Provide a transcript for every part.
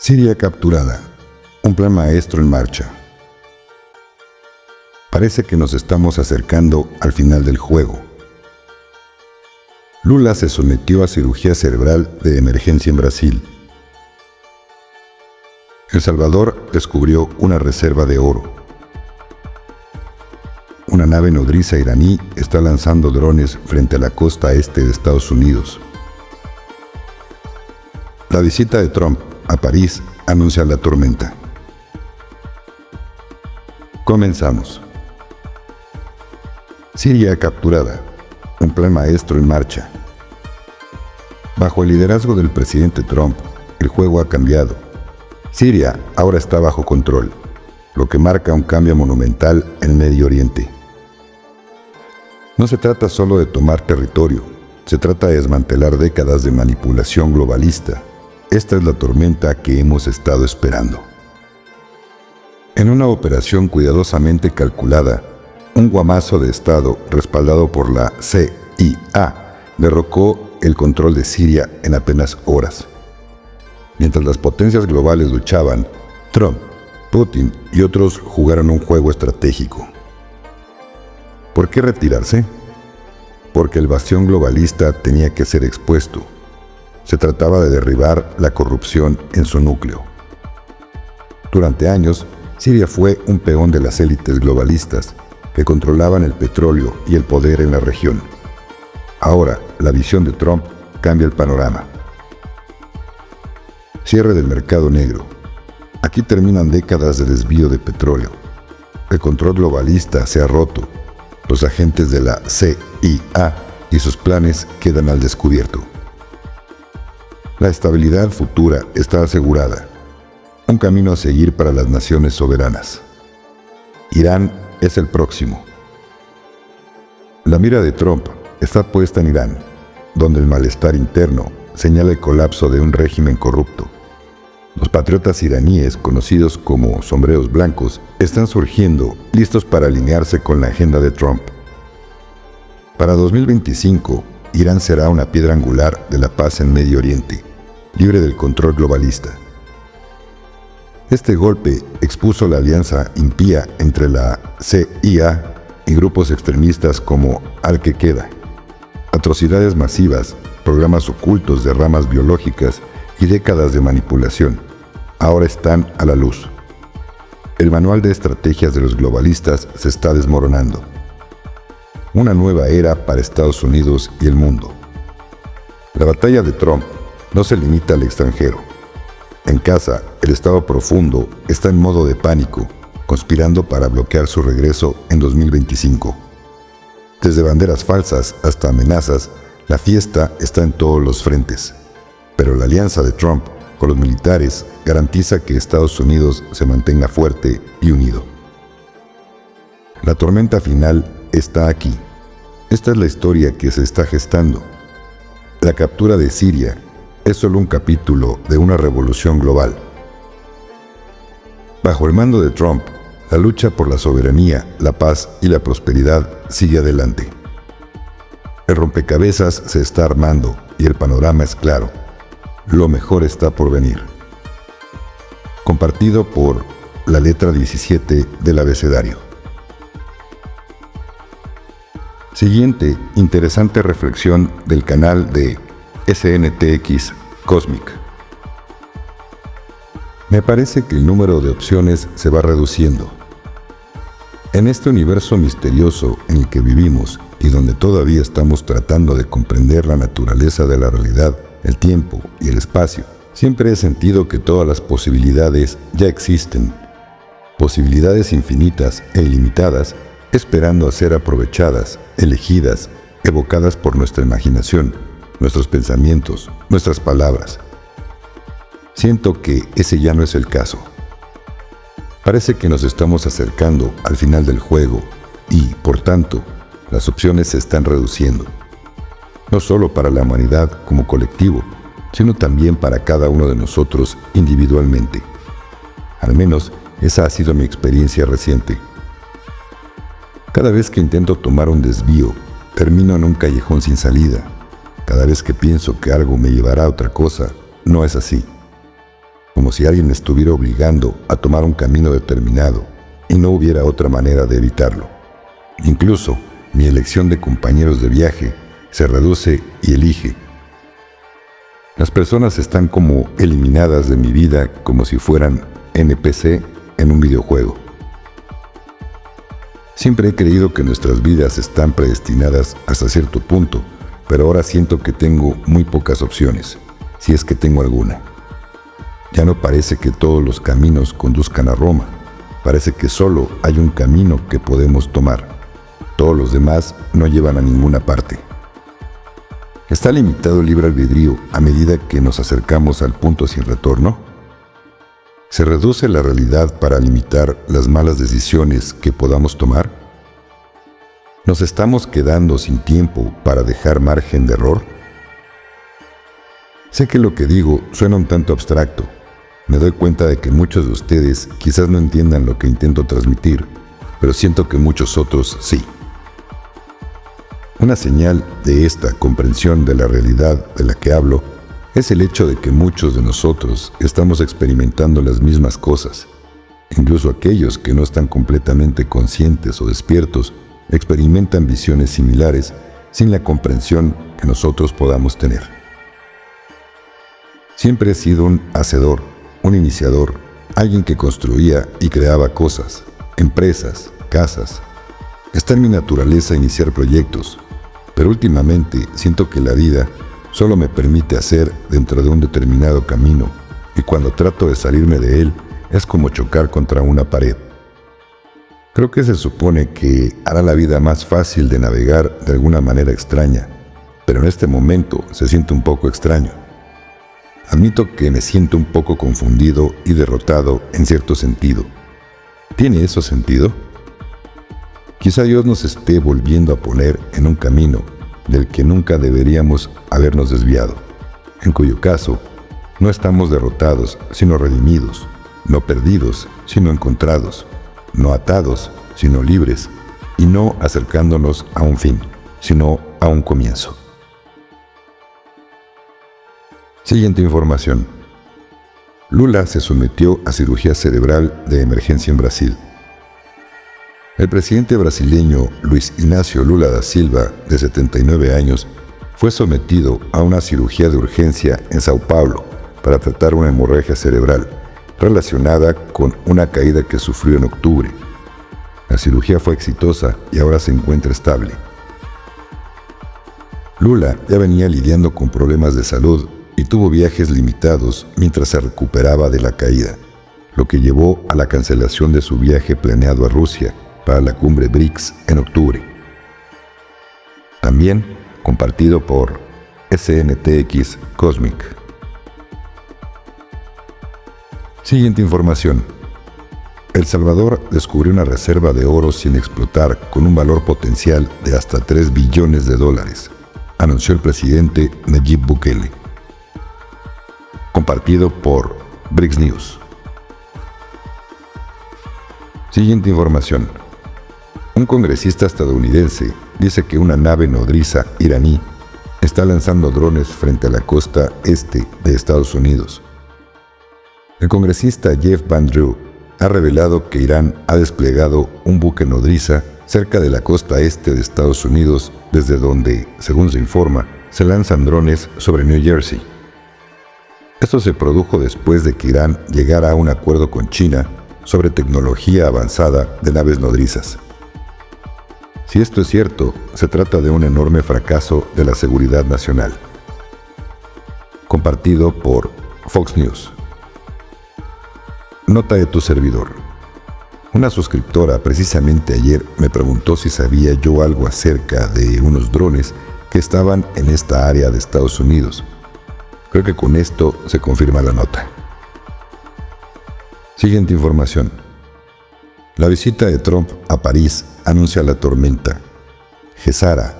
Siria capturada. Un plan maestro en marcha. Parece que nos estamos acercando al final del juego. Lula se sometió a cirugía cerebral de emergencia en Brasil. El Salvador descubrió una reserva de oro. Una nave nodriza iraní está lanzando drones frente a la costa este de Estados Unidos. La visita de Trump a París anuncia la tormenta. Comenzamos. Siria capturada. Un plan maestro en marcha. Bajo el liderazgo del presidente Trump, el juego ha cambiado. Siria ahora está bajo control, lo que marca un cambio monumental en Medio Oriente. No se trata solo de tomar territorio, se trata de desmantelar décadas de manipulación globalista. Esta es la tormenta que hemos estado esperando. En una operación cuidadosamente calculada, un guamazo de Estado respaldado por la CIA derrocó el control de Siria en apenas horas. Mientras las potencias globales luchaban, Trump, Putin y otros jugaron un juego estratégico. ¿Por qué retirarse? Porque el bastión globalista tenía que ser expuesto. Se trataba de derribar la corrupción en su núcleo. Durante años, Siria fue un peón de las élites globalistas que controlaban el petróleo y el poder en la región. Ahora, la visión de Trump cambia el panorama. Cierre del mercado negro. Aquí terminan décadas de desvío de petróleo. El control globalista se ha roto. Los agentes de la CIA y sus planes quedan al descubierto. La estabilidad futura está asegurada. Un camino a seguir para las naciones soberanas. Irán es el próximo. La mira de Trump está puesta en Irán, donde el malestar interno señala el colapso de un régimen corrupto. Los patriotas iraníes, conocidos como sombreros blancos, están surgiendo, listos para alinearse con la agenda de Trump. Para 2025, Irán será una piedra angular de la paz en Medio Oriente, libre del control globalista. Este golpe expuso la alianza impía entre la CIA y grupos extremistas como Al-Qaeda. Atrocidades masivas, programas ocultos de ramas biológicas y décadas de manipulación ahora están a la luz. El manual de estrategias de los globalistas se está desmoronando. Una nueva era para Estados Unidos y el mundo. La batalla de Trump no se limita al extranjero. En casa, el Estado profundo está en modo de pánico, conspirando para bloquear su regreso en 2025. Desde banderas falsas hasta amenazas, la fiesta está en todos los frentes. Pero la alianza de Trump con los militares garantiza que Estados Unidos se mantenga fuerte y unido. La tormenta final está aquí. Esta es la historia que se está gestando. La captura de Siria es solo un capítulo de una revolución global. Bajo el mando de Trump, la lucha por la soberanía, la paz y la prosperidad sigue adelante. El rompecabezas se está armando y el panorama es claro. Lo mejor está por venir. Compartido por la letra 17 del abecedario. Siguiente interesante reflexión del canal de SNTX Cosmic. Me parece que el número de opciones se va reduciendo. En este universo misterioso en el que vivimos y donde todavía estamos tratando de comprender la naturaleza de la realidad, el tiempo y el espacio, siempre he sentido que todas las posibilidades ya existen. Posibilidades infinitas e ilimitadas, esperando a ser aprovechadas, elegidas, evocadas por nuestra imaginación, nuestros pensamientos, nuestras palabras. Siento que ese ya no es el caso. Parece que nos estamos acercando al final del juego y, por tanto, las opciones se están reduciendo. No solo para la humanidad como colectivo, sino también para cada uno de nosotros individualmente. Al menos esa ha sido mi experiencia reciente. Cada vez que intento tomar un desvío, termino en un callejón sin salida. Cada vez que pienso que algo me llevará a otra cosa, no es así. como si alguien me estuviera obligando a tomar un camino determinado y no hubiera otra manera de evitarlo. Incluso mi elección de compañeros de viaje se reduce y elige. Las personas están como eliminadas de mi vida como si fueran NPC en un videojuego. Siempre he creído que nuestras vidas están predestinadas hasta cierto punto, pero ahora siento que tengo muy pocas opciones, si es que tengo alguna. Ya no parece que todos los caminos conduzcan a Roma, parece que solo hay un camino que podemos tomar. Todos los demás no llevan a ninguna parte. ¿Está limitado el libre albedrío a medida que nos acercamos al punto sin retorno? ¿Se reduce la realidad para limitar las malas decisiones que podamos tomar? ¿Nos estamos quedando sin tiempo para dejar margen de error? Sé que lo que digo suena un tanto abstracto. Me doy cuenta de que muchos de ustedes quizás no entiendan lo que intento transmitir, pero siento que muchos otros sí. Una señal de esta comprensión de la realidad de la que hablo es el hecho de que muchos de nosotros estamos experimentando las mismas cosas. Incluso aquellos que no están completamente conscientes o despiertos experimentan visiones similares sin la comprensión que nosotros podamos tener. Siempre he sido un hacedor, un iniciador, alguien que construía y creaba cosas, empresas, casas. Está en mi naturaleza iniciar proyectos, pero últimamente siento que la vida solo me permite hacer dentro de un determinado camino, y cuando trato de salirme de él es como chocar contra una pared. Creo que se supone que hará la vida más fácil de navegar de alguna manera extraña, pero en este momento se siente un poco extraño. Admito que me siento un poco confundido y derrotado en cierto sentido. ¿Tiene eso sentido? Quizá Dios nos esté volviendo a poner en un camino del que nunca deberíamos habernos desviado, en cuyo caso no estamos derrotados, sino redimidos, no perdidos, sino encontrados, no atados, sino libres, y no acercándonos a un fin, sino a un comienzo. Siguiente información. Lula se sometió a cirugía cerebral de emergencia en Brasil. El presidente brasileño Luiz Inácio Lula da Silva, de 79 años, fue sometido a una cirugía de urgencia en Sao Paulo para tratar una hemorragia cerebral relacionada con una caída que sufrió en octubre. La cirugía fue exitosa y ahora se encuentra estable. Lula ya venía lidiando con problemas de salud y tuvo viajes limitados mientras se recuperaba de la caída, lo que llevó a la cancelación de su viaje planeado a Rusia para la cumbre BRICS en octubre. También compartido por SNTX Cosmic. Siguiente información. El Salvador descubrió una reserva de oro sin explotar con un valor potencial de hasta $3 billones, anunció el presidente Nayib Bukele. Compartido por BRICS News. Siguiente información. Un congresista estadounidense dice que una nave nodriza iraní está lanzando drones frente a la costa este de Estados Unidos. El congresista Jeff Van Drew ha revelado que Irán ha desplegado un buque nodriza cerca de la costa este de Estados Unidos, desde donde, según se informa, se lanzan drones sobre New Jersey. Esto se produjo después de que Irán llegara a un acuerdo con China sobre tecnología avanzada de naves nodrizas. Si esto es cierto, se trata de un enorme fracaso de la seguridad nacional. Compartido por Fox News. Nota de tu servidor. Una suscriptora precisamente ayer me preguntó si sabía yo algo acerca de unos drones que estaban en esta área de Estados Unidos. Creo que con esto se confirma la nota. Siguiente información. La visita de Trump a París anuncia la tormenta. Gesara,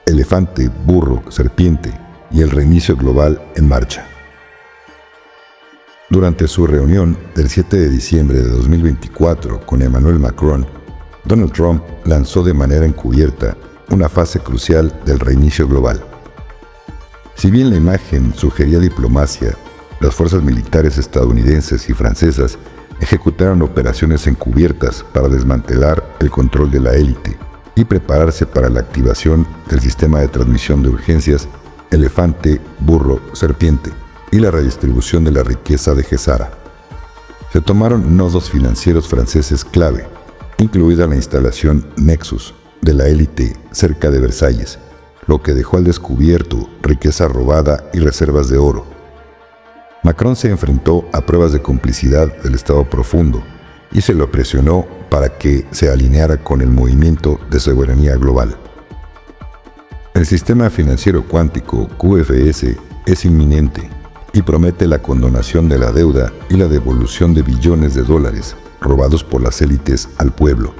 elefante, burro, serpiente y el reinicio global en marcha. Durante su reunión del 7 de diciembre de 2024 con Emmanuel Macron, Donald Trump lanzó de manera encubierta una fase crucial del reinicio global. Si bien la imagen sugería diplomacia, las fuerzas militares estadounidenses y francesas ejecutaron operaciones encubiertas para desmantelar el control de la élite y prepararse para la activación del sistema de transmisión de urgencias elefante, burro, serpiente y la redistribución de la riqueza de Gesara. Se tomaron nodos financieros franceses clave, incluida la instalación Nexus de la élite cerca de Versalles, lo que dejó al descubierto riqueza robada y reservas de oro. Macron se enfrentó a pruebas de complicidad del Estado profundo y se lo presionó para que se alineara con el movimiento de soberanía global. El sistema financiero cuántico QFS es inminente y promete la condonación de la deuda y la devolución de billones de dólares robados por las élites al pueblo.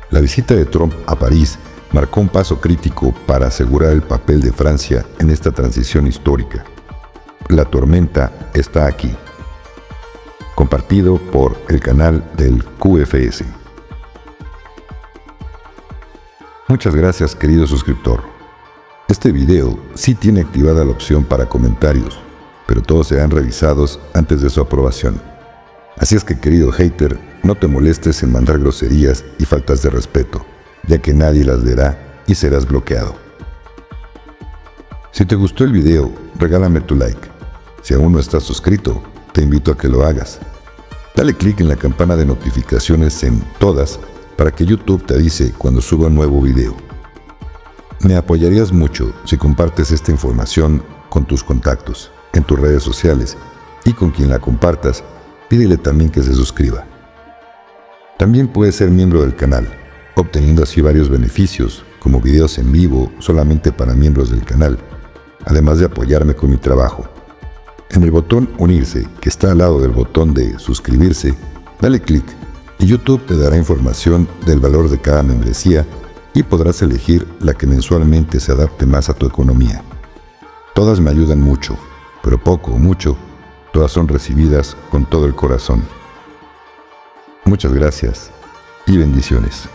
La visita de Trump a París marcó un paso crítico para asegurar el papel de Francia en esta transición histórica. La tormenta está aquí. Compartido por el canal del QFS. Muchas gracias, querido suscriptor. Este video sí tiene activada la opción para comentarios, pero todos serán revisados antes de su aprobación. Así es que, querido hater, no te molestes en mandar groserías y faltas de respeto, ya que nadie las verá y serás bloqueado. Si te gustó el video, regálame tu like. Si aún no estás suscrito, te invito a que lo hagas. Dale clic en la campana de notificaciones en todas para que YouTube te avise cuando suba un nuevo video. Me apoyarías mucho si compartes esta información con tus contactos, en tus redes sociales, y con quien la compartas, pídele también que se suscriba. También puedes ser miembro del canal, obteniendo así varios beneficios, como videos en vivo solamente para miembros del canal, además de apoyarme con mi trabajo. En el botón Unirse, que está al lado del botón de Suscribirse, dale clic y YouTube te dará información del valor de cada membresía y podrás elegir la que mensualmente se adapte más a tu economía. Todas me ayudan mucho, pero poco o mucho, todas son recibidas con todo el corazón. Muchas gracias y bendiciones.